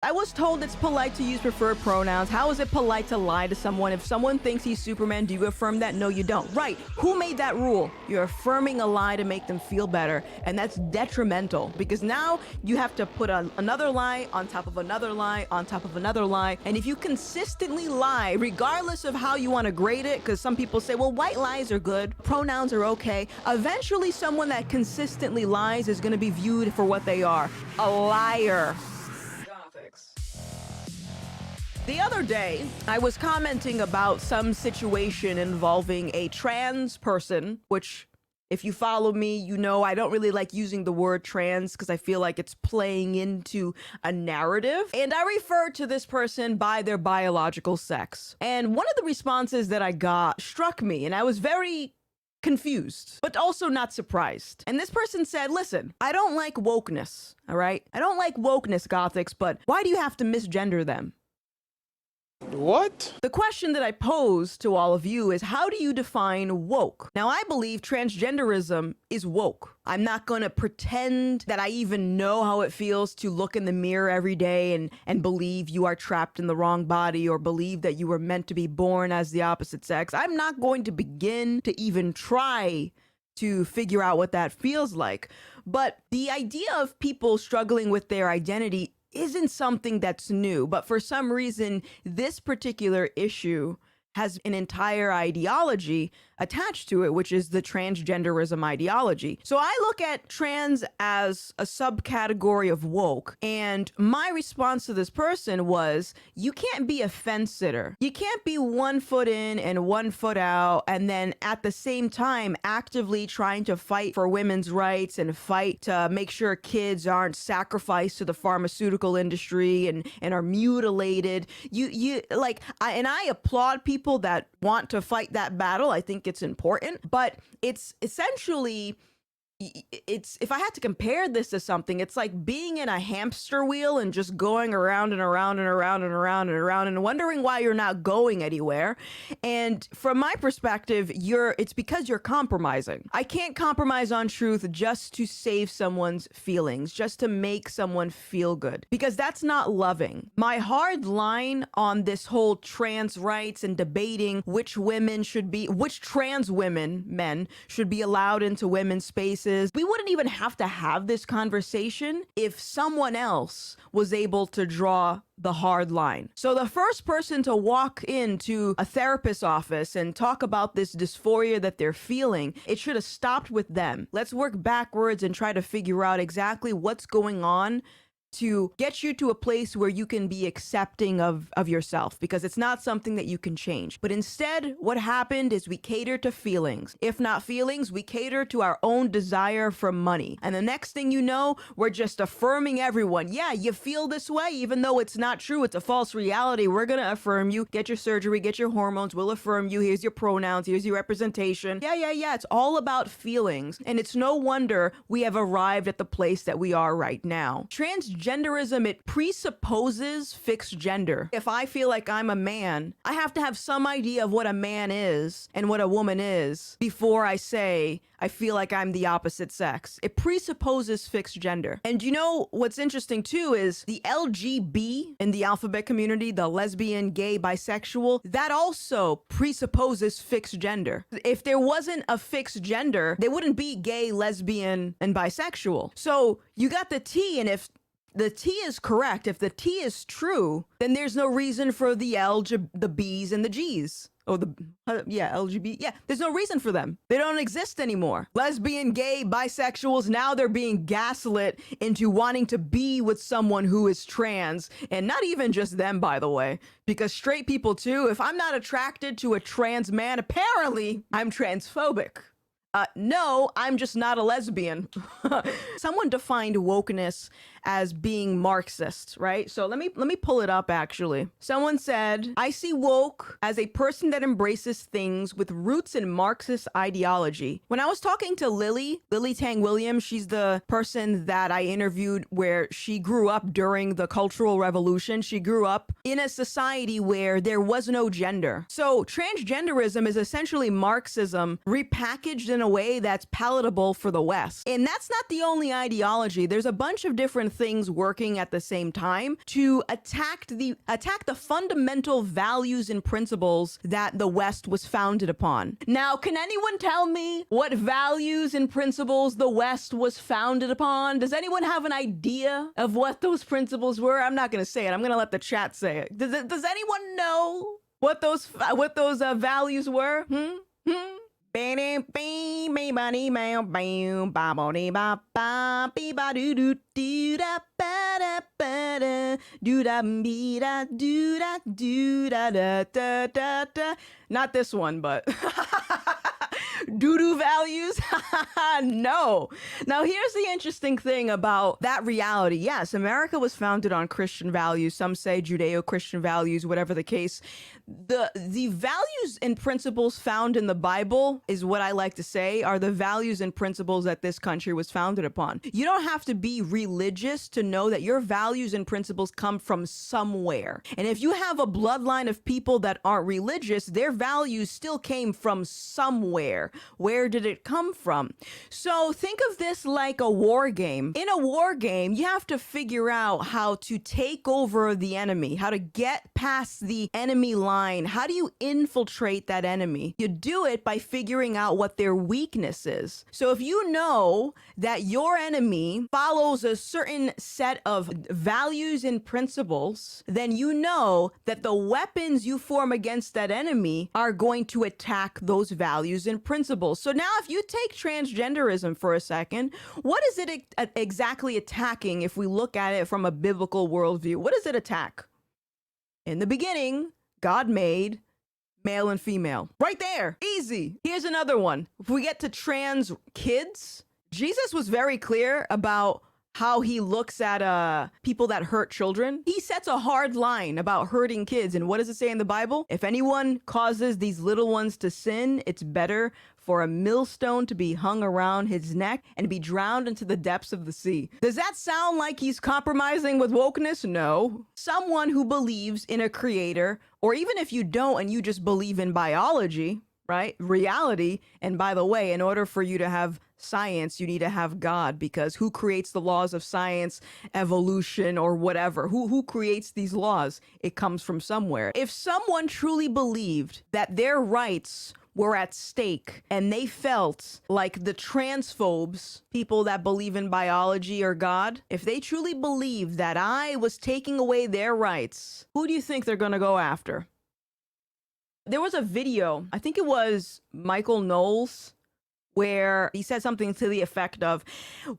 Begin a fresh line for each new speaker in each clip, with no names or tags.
I was told it's polite to use preferred pronouns. How is it polite to lie to someone? If someone thinks he's Superman, do you affirm that? No, you don't. Right. Who made that rule? You're affirming a lie to make them feel better, and that's detrimental because now you have to put another lie on top of another lie on top of another lie. And if you consistently lie, regardless of how you want to grade it, because some people say, well, white lies are good, pronouns are okay, eventually someone that consistently lies is going to be viewed for what they are, a liar. The other day, I was commenting about some situation involving a trans person, which if you follow me, you know I don't really like using the word trans because I feel like it's playing into a narrative. And I refer to this person by their biological sex. And one of the responses that I got struck me, and I was very confused, but also not surprised. And this person said, listen, I don't like wokeness, all right? I don't like wokeness, Gothix, but why do you have to misgender them?
What?
The question that I pose to all of you is, how do you define woke? Now, I believe transgenderism is woke. I'm not going to pretend that I even know how it feels to look in the mirror every day and believe you are trapped in the wrong body or believe that you were meant to be born as the opposite sex. I'm not going to begin to even try to figure out what that feels like. But the idea of people struggling with their identity isn't something that's new, but for some reason, this particular issue has an entire ideology attached to it, which is the transgenderism ideology. So I look at trans as a subcategory of woke, and my response to this person was, you can't be a fence sitter. You can't be 1 foot in and 1 foot out, and then at the same time actively trying to fight for women's rights and fight to make sure kids aren't sacrificed to the pharmaceutical industry and are mutilated. I applaud people that want to fight that battle. I think it's important, but it's essentially, if I had to compare this to something, it's like being in a hamster wheel and just going around and around and around and around and around and wondering why you're not going anywhere. And from my perspective, it's because you're compromising. I can't compromise on truth just to save someone's feelings, just to make someone feel good, because that's not loving. My hard line on this whole trans rights and debating which trans men should be allowed into women's spaces. We wouldn't even have to have this conversation if someone else was able to draw the hard line. So the first person to walk into a therapist's office and talk about this dysphoria that they're feeling, it should have stopped with them. Let's work backwards and try to figure out exactly what's going on to get you to a place where you can be accepting of yourself, because it's not something that you can change. But instead, what happened is we cater to feelings. If not feelings, we cater to our own desire for money. And the next thing you know, we're just affirming everyone. Yeah, you feel this way, even though it's not true. It's a false reality. We're going to affirm you. Get your surgery, get your hormones. We'll affirm you. Here's your pronouns. Here's your representation. Yeah. It's all about feelings. And it's no wonder we have arrived at the place that we are right now. Transgenderism, it presupposes fixed gender. If I feel like I'm a man, I have to have some idea of what a man is and what a woman is before I say I feel like I'm the opposite sex. It presupposes fixed gender. And you know what's interesting too is the LGB in the alphabet community, the lesbian, gay, bisexual, that also presupposes fixed gender. If there wasn't a fixed gender, there wouldn't be gay, lesbian, and bisexual. So you got the T, and if the T is correct, if the T is true, then there's no reason for the B's and the G's. LGBT. Yeah, there's no reason for them. They don't exist anymore. Lesbian, gay, bisexuals, now they're being gaslit into wanting to be with someone who is trans. And not even just them, by the way, because straight people too, if I'm not attracted to a trans man, apparently I'm transphobic. No, I'm just not a lesbian. Someone defined wokeness as being Marxist, right? So let me pull it up actually. Someone said, I see woke as a person that embraces things with roots in Marxist ideology. When I was talking to Lily Tang Williams, she's the person that I interviewed where she grew up during the Cultural Revolution. She grew up in a society where there was no gender. So transgenderism is essentially Marxism repackaged in a way that's palatable for the West. And that's not the only ideology. There's a bunch of different things working at the same time to attack the fundamental values and principles that the West was founded upon. Now, can anyone tell me what values and principles the West was founded upon? Does anyone have an idea of what those principles were? I'm not going to say it. I'm going to let the chat say it. Does anyone know what those values were? Not this one, but doo-doo values? No. Now, here's the interesting thing about that reality. Yes, America was founded on Christian values. Some say Judeo-Christian values, whatever the case. The values and principles found in the Bible is what I like to say are the values and principles that this country was founded upon. You don't have to be religious to know that your values and principles come from somewhere. And if you have a bloodline of people that aren't religious, their values still came from somewhere. Where did it come from? So think of this like a war game. In a war game, you have to figure out how to take over the enemy, how to get past the enemy line. How do you infiltrate that enemy? You do it by figuring out what their weakness is. So if you know that your enemy follows a certain set of values and principles, then you know that the weapons you form against that enemy are going to attack those values and principles. So now if you take transgenderism for a second, what is it exactly attacking if we look at it from a biblical worldview? What does it attack? In the beginning, God made male and female. Right there. Easy. Here's another one. If we get to trans kids, Jesus was very clear about how he looks at people that hurt children. He sets a hard line about hurting kids. And what does it say in the Bible? If anyone causes these little ones to sin, it's better for a millstone to be hung around his neck and be drowned into the depths of the sea. Does that sound like he's compromising with wokeness? No. Someone who believes in a creator, or even if you don't and you just believe in biology, right? Reality. And by the way, in order for you to have science, you need to have God, because who creates the laws of science, evolution, or whatever? Who creates these laws? It comes from somewhere. If someone truly believed that their rights were at stake and they felt like the transphobes, people that believe in biology or God, if they truly believed that I was taking away their rights, who do you think they're going to go after? There was a video, I think it was Michael Knowles, where he said something to the effect of,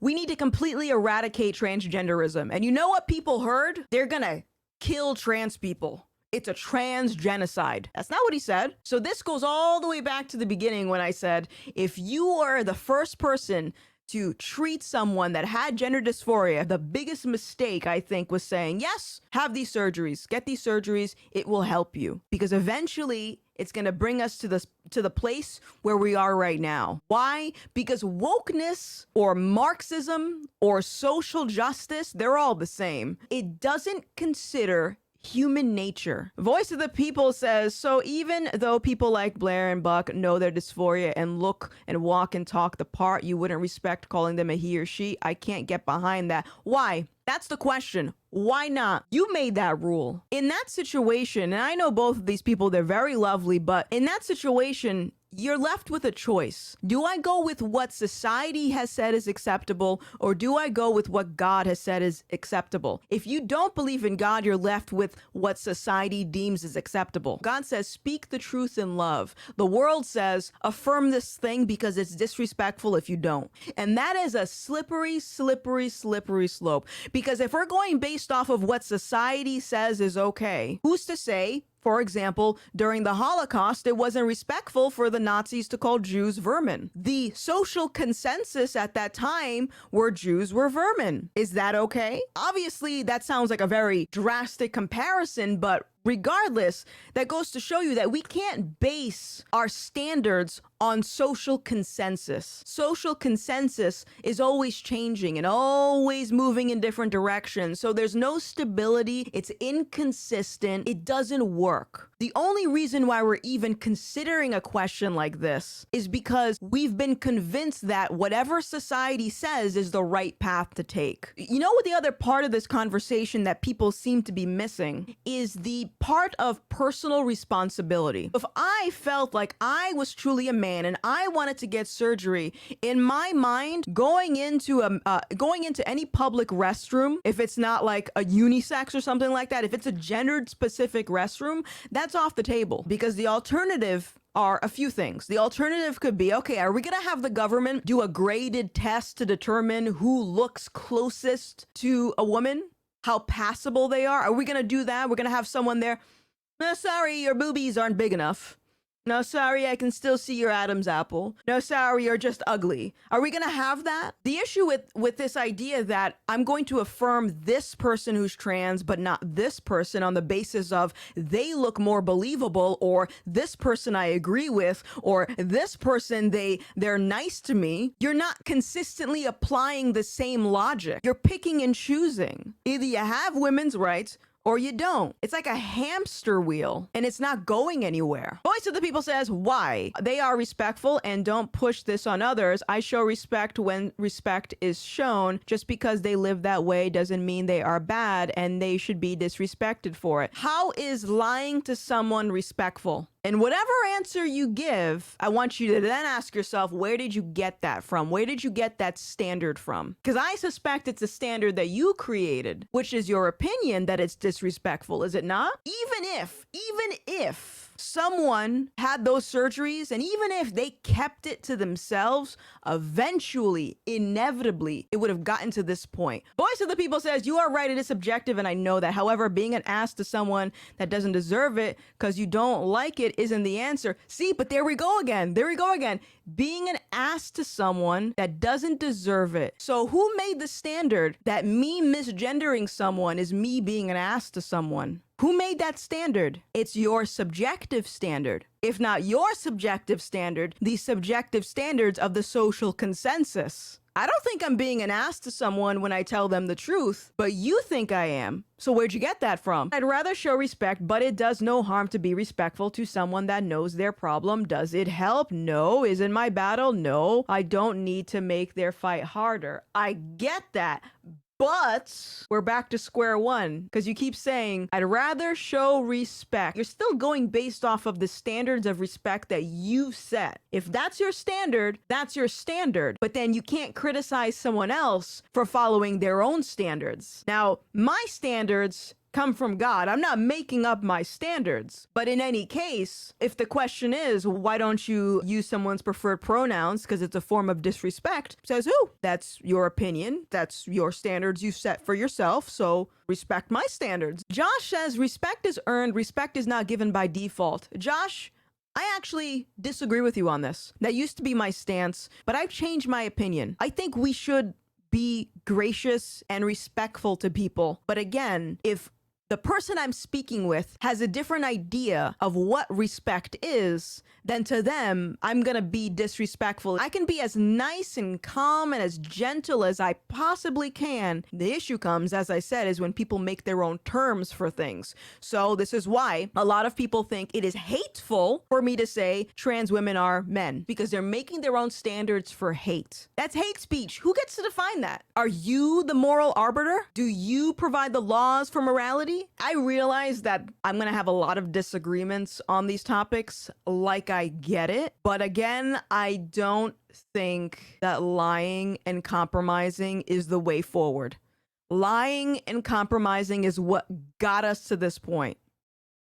we need to completely eradicate transgenderism. And you know what people heard? They're going to kill trans people. It's a trans genocide. That's not what he said. So this goes all the way back to the beginning when I said, if you are the first person to treat someone that had gender dysphoria, the biggest mistake, I think, was saying, yes, have these surgeries, get these surgeries, it will help you. Because eventually it's going to bring us to the place where we are right now. Why? Because wokeness or Marxism or social justice, they're all the same. It doesn't consider human nature. Voice of the People says, so even though people like Blair and Buck know their dysphoria and look and walk and talk the part, you wouldn't respect calling them a he or she. I can't get behind that. Why? That's the question. Why not? You made that rule. In that situation, and I know both of these people, they're very lovely, but in that situation, you're left with a choice. Do I go with what society has said is acceptable, or do I go with what God has said is acceptable? If you don't believe in God, you're left with what society deems is acceptable. God says, speak the truth in love. The world says, affirm this thing because it's disrespectful if you don't. And that is a slippery, slippery, slippery slope. Because if we're going based off of what society says is okay, who's to say, for example, during the Holocaust, it wasn't respectful for the Nazis to call Jews vermin. The social consensus at that time were Jews were vermin. Is that okay? Obviously, that sounds like a very drastic comparison, but Regardless, that goes to show you that we can't base our standards on social consensus. Social consensus is always changing and always moving in different directions. So there's no stability. It's inconsistent. It doesn't work. The only reason why we're even considering a question like this is because we've been convinced that whatever society says is the right path to take. You know what the other part of this conversation that people seem to be missing is the part of personal responsibility. If I felt like I was truly a man and I wanted to get surgery, in my mind, going into any public restroom, if it's not like a unisex or something like that, if it's a gendered specific restroom, that's off the table, because the alternative are a few things. The alternative could be, okay, are we going to have the government do a graded test to determine who looks closest to a woman? How passable they are? Are we going to do that? We're going to have someone there. No, sorry, your boobies aren't big enough. No, sorry, I can still see your Adam's apple. No, sorry, you're just ugly. Are we going to have that? The issue with this idea that I'm going to affirm this person who's trans, but not this person on the basis of they look more believable, or this person I agree with, or this person, they're nice to me. You're not consistently applying the same logic. You're picking and choosing. Either you have women's rights or you don't. It's like a hamster wheel, and it's not going anywhere. Voice of the People says, why? They are respectful and don't push this on others. I show respect when respect is shown. Just because they live that way doesn't mean they are bad and they should be disrespected for it. How is lying to someone respectful? And whatever answer you give, I want you to then ask yourself, where did you get that from? Where did you get that standard from? Because I suspect it's a standard that you created, which is your opinion that it's disrespectful, is it not? Even if someone had those surgeries, and even if they kept it to themselves, eventually, inevitably, it would have gotten to this point. Voice of the People says, you are right, it is subjective, and I know that. However, being an ass to someone that doesn't deserve it because you don't like it isn't the answer. See, but there we go again. There we go again. Being an ass to someone that doesn't deserve it. So who made the standard that me misgendering someone is me being an ass to someone? Who made that standard? It's your subjective standard. If not your subjective standard, the subjective standards of the social consensus. I don't think I'm being an ass to someone when I tell them the truth, but you think I am. So where'd you get that from? I'd rather show respect, but it does no harm to be respectful to someone that knows their problem. Does it help? No. Is it my battle? No. I don't need to make their fight harder. I get that. But we're back to square one, because you keep saying, I'd rather show respect. You're still going based off of the standards of respect that you set. If that's your standard, that's your standard. But then you can't criticize someone else for following their own standards. Now, my standards come from God. I'm not making up my standards. But in any case, if the question is, why don't you use someone's preferred pronouns because it's a form of disrespect, says who? That's your opinion. That's your standards you set for yourself. So respect my standards. Josh says respect is earned. Respect is not given by default. Josh, I actually disagree with you on this. That used to be my stance, but I've changed my opinion. I think we should be gracious and respectful to people. But again, if the person I'm speaking with has a different idea of what respect is, then to them, I'm gonna be disrespectful. I can be as nice and calm and as gentle as I possibly can. The issue comes, as I said, is when people make their own terms for things. So this is why a lot of people think it is hateful for me to say trans women are men, because they're making their own standards for hate. That's hate speech. Who gets to define that? Are you the moral arbiter? Do you provide the laws for morality? I realize that I'm going to have a lot of disagreements on these topics, like I get it. But again, I don't think that lying and compromising is the way forward. Lying and compromising is what got us to this point.